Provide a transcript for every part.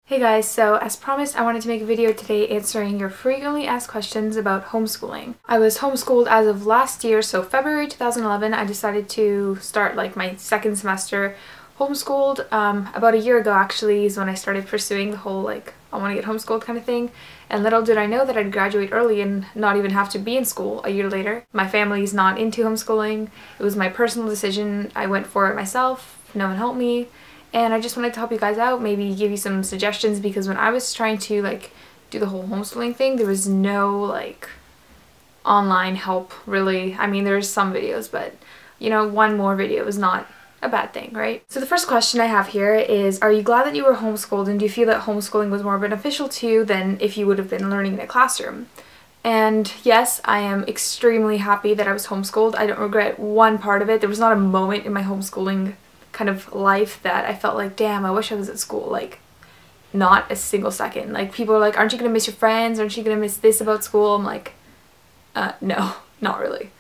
Hey guys, so as promised I wanted to make a video today answering your frequently asked questions about homeschooling. I was homeschooled as of last year, so February 2011 I decided to start like my second semester homeschooled. About a year ago actually is when I started pursuing the whole like I want to get homeschooled kind of thing, and little did I know that I'd graduate early and not even have to be in school a year later. My family's not into homeschooling. It was my personal decision. I went for it myself. No one helped me. And I just wanted to help you guys out, maybe give you some suggestions, because when I was trying to like do the whole homeschooling thing, there was no like online help really. I mean, there's some videos, but you know, one more video is not a bad thing, right? So the first question I have here is, are you glad that you were homeschooled, and do you feel that homeschooling was more beneficial to you than if you would have been learning in a classroom? And yes, I am extremely happy that I was homeschooled. I don't regret one part of it. There was not a moment in my homeschooling kind of life that I felt like, damn, I wish I was at school. Like, not a single second. Like, people are like, aren't you gonna miss your friends? Aren't you gonna miss this about school? I'm like, no, not really.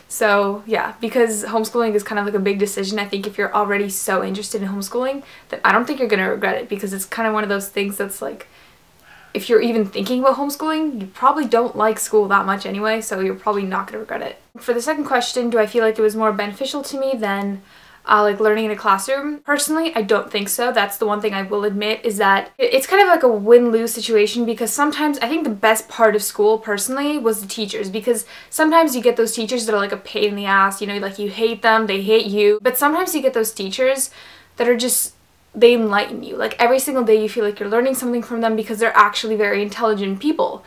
So yeah, because homeschooling is kind of like a big decision, I think if you're already so interested in homeschooling, then I don't think you're gonna regret it, because it's kind of one of those things that's like, if you're even thinking about homeschooling, you probably don't like school that much anyway, so you're probably not gonna regret it. For the second question, do I feel like it was more beneficial to me than like learning in a classroom? Personally, I don't think so. That's the one thing I will admit, is that it's kind of like a win-lose situation, because sometimes I think the best part of school personally was the teachers, because sometimes you get those teachers that are like a pain in the ass, you know, like you hate them, they hate you, but sometimes you get those teachers that are just, they enlighten you. Like every single day you feel like you're learning something from them, because they're actually very intelligent people.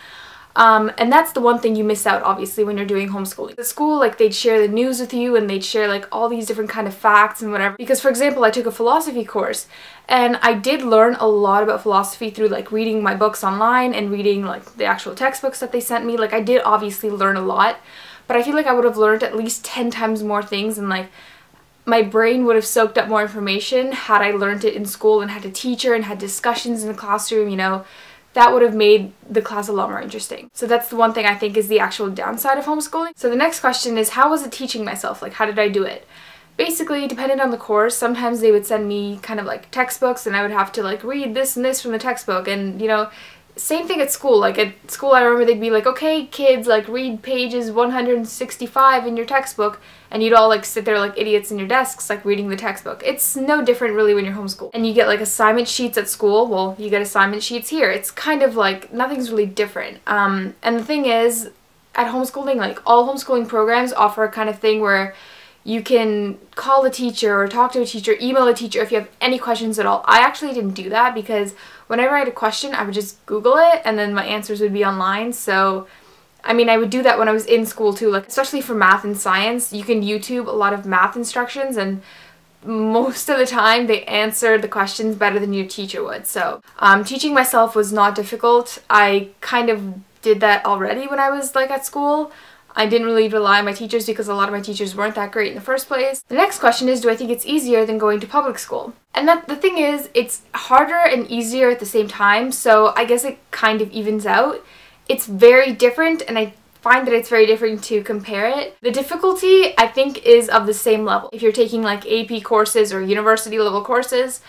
And that's the one thing you miss out, obviously, when you're doing homeschooling. At school, like, they'd share the news with you, and they'd share, like, all these different kind of facts and whatever. Because, for example, I took a philosophy course, and I did learn a lot about philosophy through, like, reading my books online and reading, like, the actual textbooks that they sent me. Like, I did obviously learn a lot, but I feel like I would have learned at least 10 times more things, and, like, my brain would have soaked up more information had I learned it in school and had a teacher and had discussions in the classroom, you know. That would have made the class a lot more interesting. So that's the one thing I think is the actual downside of homeschooling. So the next question is, how was it teaching myself? Like, how did I do it? Basically, depending on the course, sometimes they would send me kind of like textbooks, and I would have to like read this and this from the textbook, and you know, same thing at school. Like at school, I remember they'd be like, okay kids, like read pages 165 in your textbook, and you'd all like sit there like idiots in your desks like reading the textbook. It's no different really when you're homeschooled. And you get like assignment sheets at school, well, you get assignment sheets here. It's kind of like nothing's really different. And the thing is, at homeschooling, like all homeschooling programs offer a kind of thing where you can call a teacher or talk to a teacher, email a teacher if you have any questions at all. I actually didn't do that, because whenever I had a question, I would just Google it and then my answers would be online. So, I mean, I would do that when I was in school too, like especially for math and science. You can YouTube a lot of math instructions, and most of the time they answer the questions better than your teacher would. So, teaching myself was not difficult. I kind of did that already when I was like at school. I didn't really rely on my teachers, because a lot of my teachers weren't that great in the first place. The next question is, do I think it's easier than going to public school? And the thing is, it's harder and easier at the same time, so I guess it kind of evens out. It's very different, and I find that it's very different to compare it. The difficulty, I think, is of the same level. If you're taking like AP courses or university level courses,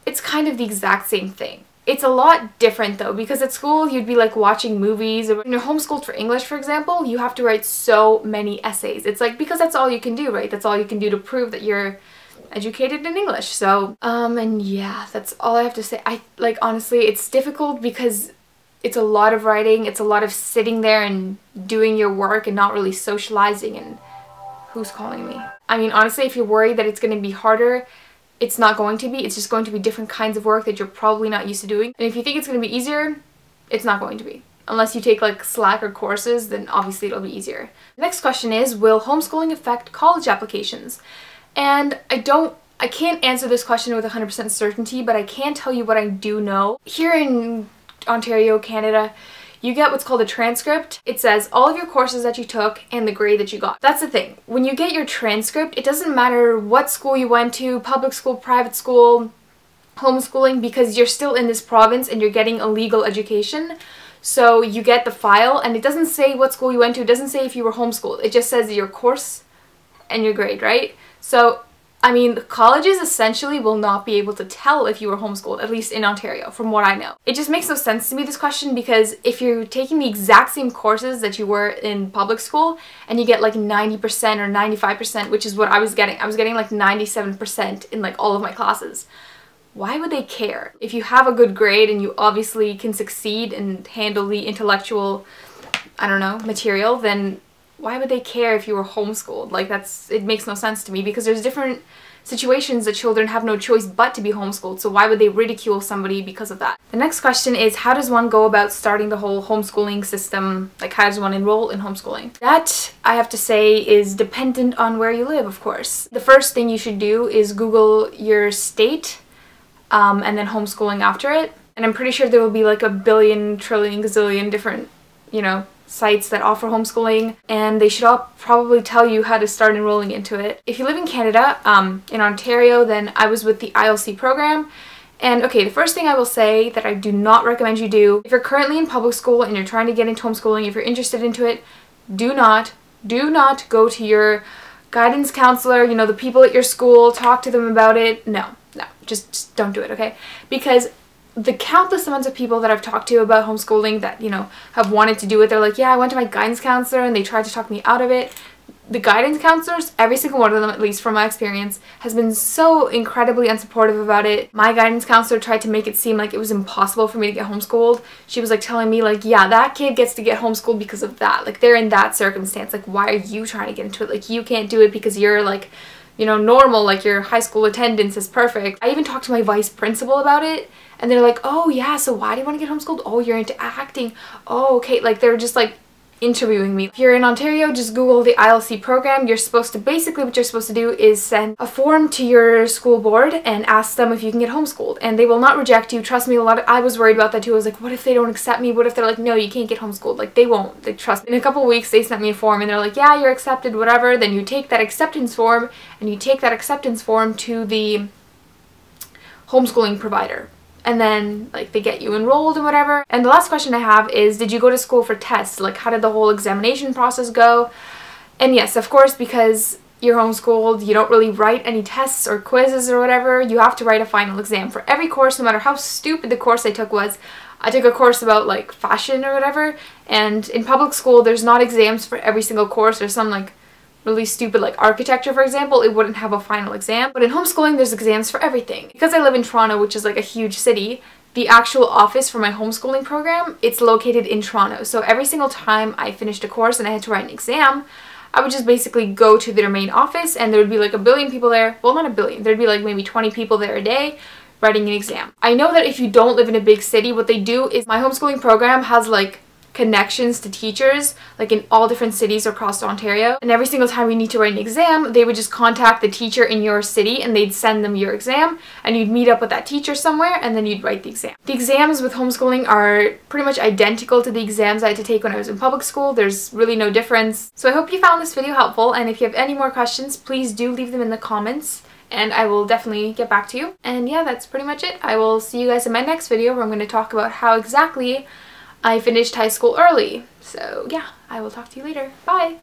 it's kind of the exact same thing. It's a lot different though, because at school you'd be like watching movies, or when you're homeschooled for English, for example, you have to write so many essays. It's like, because that's all you can do, right? That's all you can do to prove that you're educated in English. So, and yeah, that's all I have to say. I like, honestly, it's difficult because it's a lot of writing, it's a lot of sitting there and doing your work and not really socializing. And who's calling me? I mean, honestly, if you're worried that it's going to be harder, it's not going to be. It's just going to be different kinds of work that you're probably not used to doing. And if you think it's going to be easier, it's not going to be. Unless you take like slacker courses, then obviously it'll be easier. The next question is, will homeschooling affect college applications? And I can't answer this question with 100% certainty, but I can tell you what I do know. Here in Ontario, Canada, you get what's called a transcript. It says all of your courses that you took and the grade that you got. That's the thing. When you get your transcript, it doesn't matter what school you went to, public school, private school, homeschooling, because you're still in this province and you're getting a legal education. So you get the file, and it doesn't say what school you went to. It doesn't say if you were homeschooled. It just says your course and your grade, right? So I mean, colleges essentially will not be able to tell if you were homeschooled, at least in Ontario, from what I know. It just makes no sense to me, this question, because if you're taking the exact same courses that you were in public school and you get like 90% or 95%, which is what I was getting like 97% in like all of my classes. Why would they care? If you have a good grade and you obviously can succeed and handle the intellectual, I don't know, material, then why would they care if you were homeschooled? Like, it makes no sense to me, because there's different situations that children have no choice but to be homeschooled, so why would they ridicule somebody because of that? The next question is, how does one go about starting the whole homeschooling system? Like, how does one enroll in homeschooling? That, I have to say, is dependent on where you live, of course. The first thing you should do is Google your state, and then homeschooling after it. And I'm pretty sure there will be like a billion, trillion, gazillion different, you know, sites that offer homeschooling, and they should all probably tell you how to start enrolling into it. If you live in Canada, in Ontario, then I was with the ILC program. And okay, the first thing I will say that I do not recommend you do, if you're currently in public school and you're trying to get into homeschooling, if you're interested into it, do not go to your guidance counselor, you know, the people at your school, talk to them about it. No, just don't do it, okay? Because the countless amounts of people that I've talked to about homeschooling that, you know, have wanted to do it, they're like, yeah, I went to my guidance counselor and they tried to talk me out of it. The guidance counselors, every single one of them, at least from my experience, has been so incredibly unsupportive about it. My guidance counselor tried to make it seem like it was impossible for me to get homeschooled. She was like telling me like, yeah, that kid gets to get homeschooled because of that. Like, they're in that circumstance. Like, why are you trying to get into it? Like, you can't do it because you're like, you know, normal, like your high school attendance is perfect. I even talked to my vice principal about it, and they're like, oh yeah, so why do you want to get homeschooled? Oh, you're into acting. Oh, okay. Like, they're just like interviewing me. If you're in Ontario, just Google the ILC program. You're supposed to, basically what you're supposed to do is send a form to your school board and ask them if you can get homeschooled, and they will not reject you. Trust me, I was worried about that too. I was like, what if they don't accept me? What if they're like, no, you can't get homeschooled? Like, they won't. They trust me. In a couple of weeks, they sent me a form and they're like, yeah, you're accepted, whatever. Then you take that acceptance form and you take that acceptance form to the homeschooling provider. And then, like, they get you enrolled and whatever. And the last question I have is, did you go to school for tests? Like, how did the whole examination process go? And yes, of course, because you're homeschooled, you don't really write any tests or quizzes or whatever. You have to write a final exam for every course, no matter how stupid the course I took was. I took a course about, like, fashion or whatever, and in public school, there's not exams for every single course. There's some, like, really stupid, like architecture, for example, it wouldn't have a final exam. But in homeschooling, there's exams for everything. Because I live in Toronto, which is like a huge city, the actual office for my homeschooling program, it's located in Toronto. So every single time I finished a course and I had to write an exam, I would just basically go to their main office, and there would be like a billion people there. Well, not a billion. There'd be like maybe 20 people there a day writing an exam. I know that if you don't live in a big city, what they do is my homeschooling program has like connections to teachers like in all different cities across Ontario, and every single time you need to write an exam, they would just contact the teacher in your city and they'd send them your exam, and you'd meet up with that teacher somewhere and then you'd write the exam. The exams with homeschooling are pretty much identical to the exams I had to take when I was in public school. There's really no difference. So I hope you found this video helpful, and if you have any more questions, please do leave them in the comments and I will definitely get back to you. And yeah, that's pretty much it. I will see you guys in my next video where I'm going to talk about how exactly I finished high school early. So yeah, I will talk to you later. Bye!